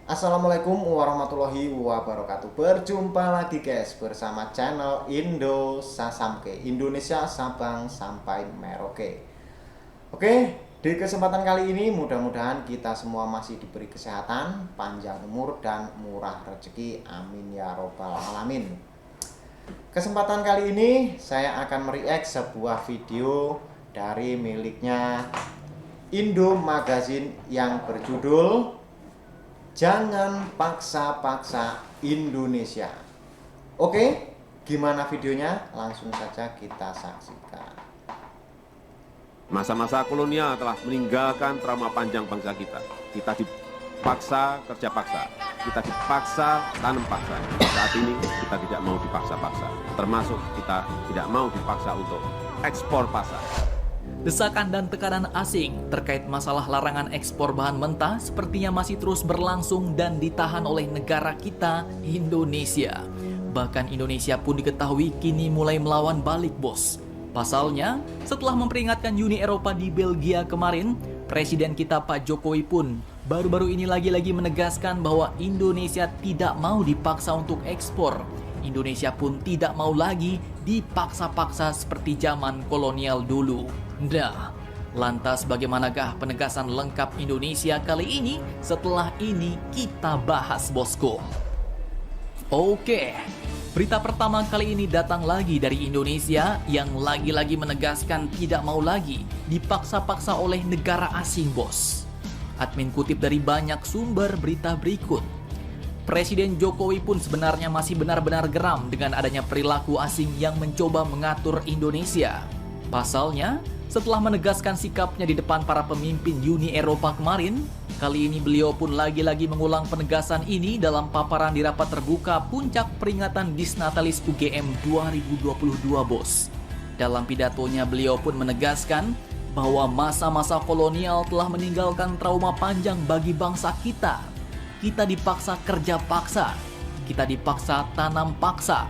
Assalamualaikum warahmatullahi wabarakatuh. Berjumpa lagi guys bersama channel Indo Sasamke, Indonesia Sabang sampai Merauke. Oke, di kesempatan kali ini mudah-mudahan kita semua masih diberi kesehatan, panjang umur dan murah rezeki. Amin ya robbal alamin. Kesempatan kali ini saya akan mereact sebuah video dari miliknya Indo Magazine yang berjudul Jangan Paksa-Paksa Indonesia. Oke, gimana videonya? Langsung saja kita saksikan. Masa-masa kolonial telah meninggalkan trauma panjang bangsa kita. Kita dipaksa kerja paksa, kita dipaksa tanam paksa. Saat ini kita tidak mau dipaksa-paksa, termasuk kita tidak mau dipaksa untuk ekspor pasar. Desakan dan tekanan asing terkait masalah larangan ekspor bahan mentah sepertinya masih terus berlangsung dan ditahan oleh negara kita, Indonesia. Bahkan Indonesia pun diketahui kini mulai melawan balik, bos. Pasalnya, setelah memperingatkan Uni Eropa di Belgia kemarin, Presiden kita Pak Jokowi pun baru-baru ini lagi-lagi menegaskan bahwa Indonesia tidak mau dipaksa untuk ekspor. Indonesia pun tidak mau lagi dipaksa-paksa seperti zaman kolonial dulu. Nah, lantas bagaimanakah penegasan lengkap Indonesia kali ini? Setelah ini kita bahas, bosku. Oke, berita pertama kali ini datang lagi dari Indonesia yang lagi-lagi menegaskan tidak mau lagi dipaksa-paksa oleh negara asing, bos. Admin kutip dari banyak sumber berita berikut. Presiden Jokowi pun sebenarnya masih benar-benar geram dengan adanya perilaku asing yang mencoba mengatur Indonesia. Pasalnya, setelah menegaskan sikapnya di depan para pemimpin Uni Eropa kemarin, kali ini beliau pun lagi-lagi mengulang penegasan ini dalam paparan di rapat terbuka puncak peringatan Disnatalis UGM 2022, bos. Dalam pidatonya beliau pun menegaskan bahwa masa-masa kolonial telah meninggalkan trauma panjang bagi bangsa kita. Kita dipaksa kerja paksa, kita dipaksa tanam paksa.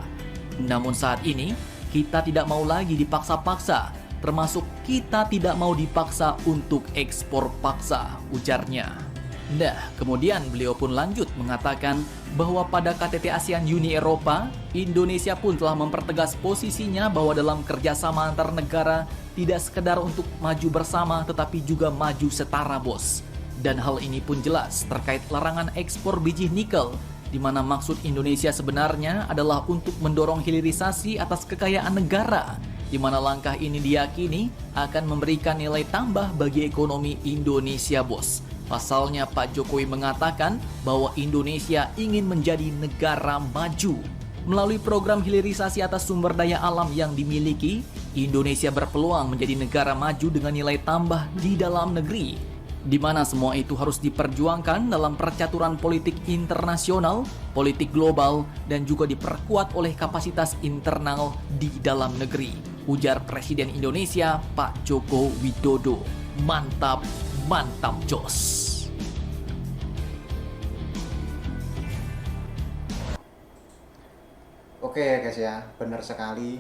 Namun saat ini, kita tidak mau lagi dipaksa-paksa, termasuk kita tidak mau dipaksa untuk ekspor paksa, ujarnya. Nah, kemudian beliau pun lanjut mengatakan bahwa pada KTT ASEAN Uni Eropa, Indonesia pun telah mempertegas posisinya bahwa dalam kerjasama antar negara tidak sekedar untuk maju bersama tetapi juga maju setara, bos. Dan hal ini pun jelas terkait larangan ekspor biji nikel, di mana maksud Indonesia sebenarnya adalah untuk mendorong hilirisasi atas kekayaan negara, di mana langkah ini diyakini akan memberikan nilai tambah bagi ekonomi Indonesia, bos. Pasalnya Pak Jokowi mengatakan bahwa Indonesia ingin menjadi negara maju. Melalui program hilirisasi atas sumber daya alam yang dimiliki, Indonesia berpeluang menjadi negara maju dengan nilai tambah di dalam negeri, di mana semua itu harus diperjuangkan dalam percaturan politik internasional, politik global, dan juga diperkuat oleh kapasitas internal di dalam negeri, ujar Presiden Indonesia Pak Joko Widodo. Mantap, mantap jos. Oke ya guys ya, benar sekali.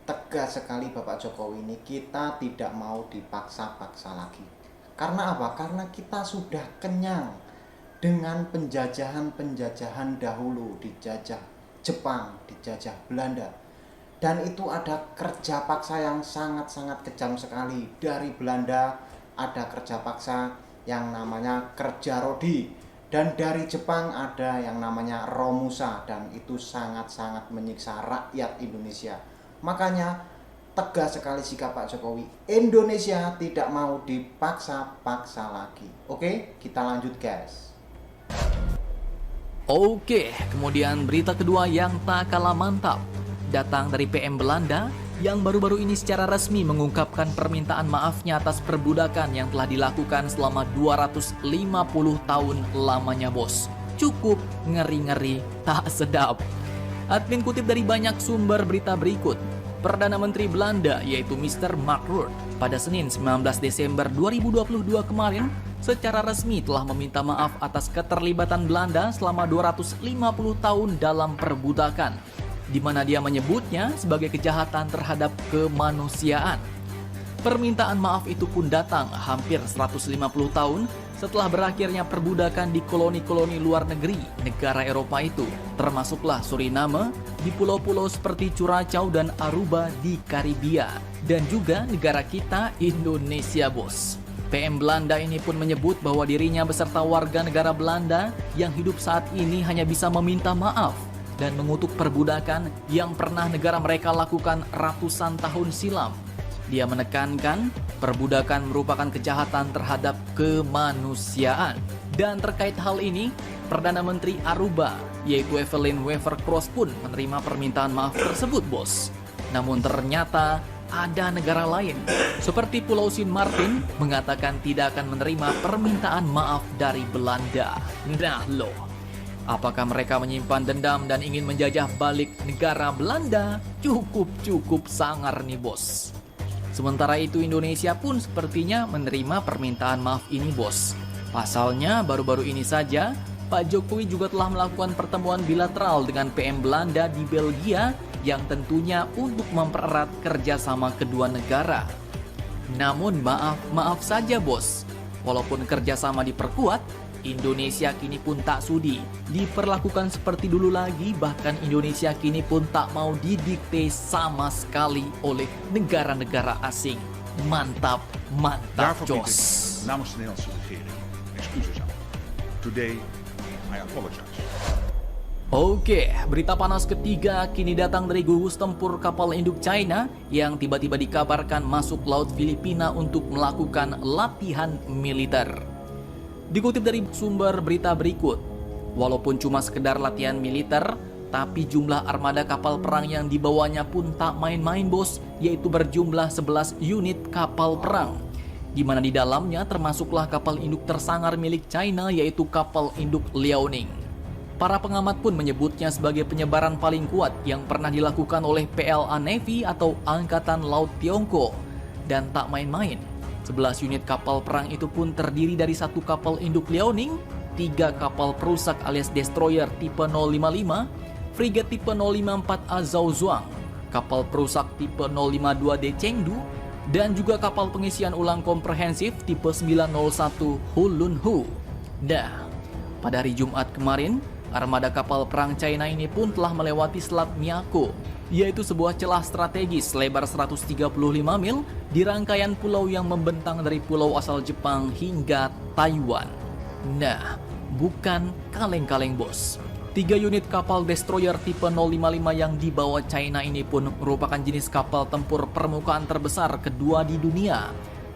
Tegas sekali Bapak Jokowi ini, kita tidak mau dipaksa-paksa lagi. Karena apa? Karena kita sudah kenyang dengan penjajahan-penjajahan dahulu, dijajah Jepang, dijajah Belanda. Dan itu ada kerja paksa yang sangat-sangat kejam sekali. Dari Belanda ada kerja paksa yang namanya kerja rodi. Dan dari Jepang ada yang namanya Romusa. Dan itu sangat-sangat menyiksa rakyat Indonesia. Makanya tegas sekali sikap Pak Jokowi. Indonesia tidak mau dipaksa-paksa lagi. Oke, kita lanjut guys. Oke, kemudian berita kedua yang tak kalah mantap datang dari PM Belanda yang baru-baru ini secara resmi mengungkapkan permintaan maafnya atas perbudakan yang telah dilakukan selama 250 tahun lamanya, bos. Cukup ngeri-ngeri, tak sedap. Admin kutip dari banyak sumber berita berikut. Perdana Menteri Belanda yaitu Mr. Mark Rutte pada Senin 19 Desember 2022 kemarin secara resmi telah meminta maaf atas keterlibatan Belanda selama 250 tahun dalam perbudakan, di mana dia menyebutnya sebagai kejahatan terhadap kemanusiaan. Permintaan maaf itu pun datang hampir 150 tahun Setelah berakhirnya perbudakan di koloni-koloni luar negeri, negara Eropa itu, termasuklah Suriname, di pulau-pulau seperti Curaçao dan Aruba di Karibia, dan juga negara kita, Indonesia, bos. PM Belanda ini pun menyebut bahwa dirinya beserta warga negara Belanda yang hidup saat ini hanya bisa meminta maaf dan mengutuk perbudakan yang pernah negara mereka lakukan ratusan tahun silam. Dia menekankan perbudakan merupakan kejahatan terhadap kemanusiaan. Dan terkait hal ini, Perdana Menteri Aruba, yaitu Evelyn Wever-Cross pun menerima permintaan maaf tersebut, bos. Namun ternyata ada negara lain, seperti Pulau Sint Maarten, mengatakan tidak akan menerima permintaan maaf dari Belanda. Nah loh, apakah mereka menyimpan dendam dan ingin menjajah balik negara Belanda? Cukup sangar nih, bos. Sementara itu Indonesia pun sepertinya menerima permintaan maaf ini, bos. Pasalnya baru-baru ini saja Pak Jokowi juga telah melakukan pertemuan bilateral dengan PM Belanda di Belgia yang tentunya untuk mempererat kerjasama kedua negara. Namun maaf saja, bos. Walaupun kerjasama diperkuat, Indonesia kini pun tak sudi diperlakukan seperti dulu lagi, bahkan Indonesia kini pun tak mau didikte sama sekali oleh negara-negara asing. Mantap, Daarvoor bied Jos. ik namens de Nederlandse regering excuses aan. Today, I apologize. Oke, berita panas ketiga kini datang dari gugus tempur kapal induk China yang tiba-tiba dikabarkan masuk laut Filipina untuk melakukan latihan militer. Dikutip dari sumber berita berikut, walaupun cuma sekedar latihan militer, tapi jumlah armada kapal perang yang dibawanya pun tak main-main, bos, yaitu berjumlah 11 unit kapal perang, di mana di dalamnya termasuklah kapal induk tersangar milik China, yaitu kapal induk Liaoning. Para pengamat pun menyebutnya sebagai penyebaran paling kuat yang pernah dilakukan oleh PLA Navy atau Angkatan Laut Tiongkok. Dan tak main-main, 11 unit kapal perang itu pun terdiri dari satu kapal induk Liaoning, 3 kapal perusak alias destroyer tipe 055, frigat tipe 054A Zhaozhuang, kapal perusak tipe 052D Chengdu, dan juga kapal pengisian ulang komprehensif tipe 901 Hulunhu. Nah, pada hari Jumat kemarin, armada kapal perang China ini pun telah melewati Selat Miyako, yaitu sebuah celah strategis lebar 135 mil di rangkaian pulau yang membentang dari pulau asal Jepang hingga Taiwan. Nah, bukan kaleng-kaleng, bos. 3 unit kapal destroyer tipe 055 yang dibawa China ini pun merupakan jenis kapal tempur permukaan terbesar kedua di dunia.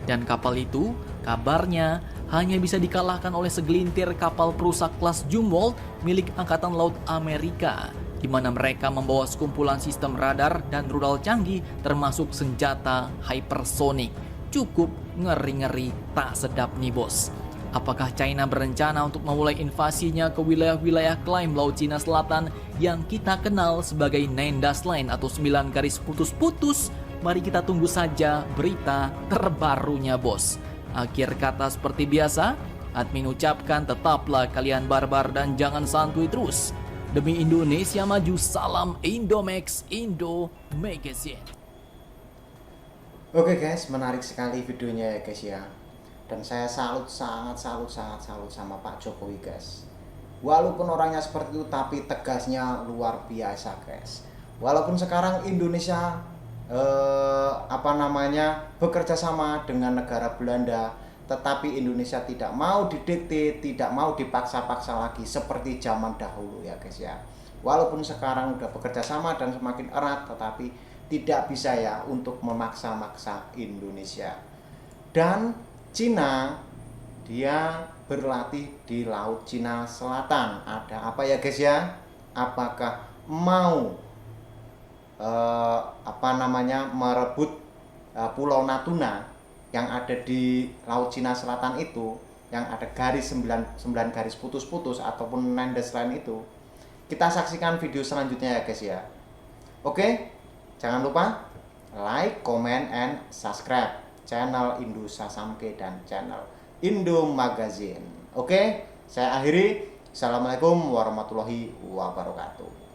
Dan kapal itu kabarnya hanya bisa dikalahkan oleh segelintir kapal perusak kelas Zumwalt milik Angkatan Laut Amerika, di mana mereka membawa sekumpulan sistem radar dan rudal canggih termasuk senjata hypersonic. Cukup ngeri-ngeri, tak sedap nih, bos. Apakah China berencana untuk memulai invasinya ke wilayah-wilayah klaim Laut Cina Selatan yang kita kenal sebagai 9 Dash Line atau 9 garis putus-putus? Mari kita tunggu saja berita terbarunya, bos. Akhir kata seperti biasa, admin ucapkan tetaplah kalian barbar dan jangan santuy terus. Demi Indonesia maju, salam Indomax, Indo Magazine. Oke guys, menarik sekali videonya ya guys ya. Dan saya sangat salut sama Pak Jokowi guys. Walaupun orangnya seperti itu, tapi tegasnya luar biasa guys. Walaupun sekarang Indonesia bekerja sama dengan negara Belanda, tetapi Indonesia tidak mau didikte, tidak mau dipaksa-paksa lagi seperti zaman dahulu ya guys ya. Walaupun sekarang udah bekerja sama dan semakin erat, tetapi tidak bisa ya untuk memaksa-maksa Indonesia. Dan Cina, dia berlatih di Laut Cina Selatan. Ada apa ya guys ya? Apakah mau merebut Pulau Natuna yang ada di Laut Cina Selatan itu, yang ada garis 9 garis putus-putus ataupun 9 dash line itu? Kita saksikan video selanjutnya ya guys ya. Oke, jangan lupa like, comment, and subscribe channel Indo Sasamke dan channel Indo Magazine. Oke, saya akhiri. Assalamualaikum warahmatullahi wabarakatuh.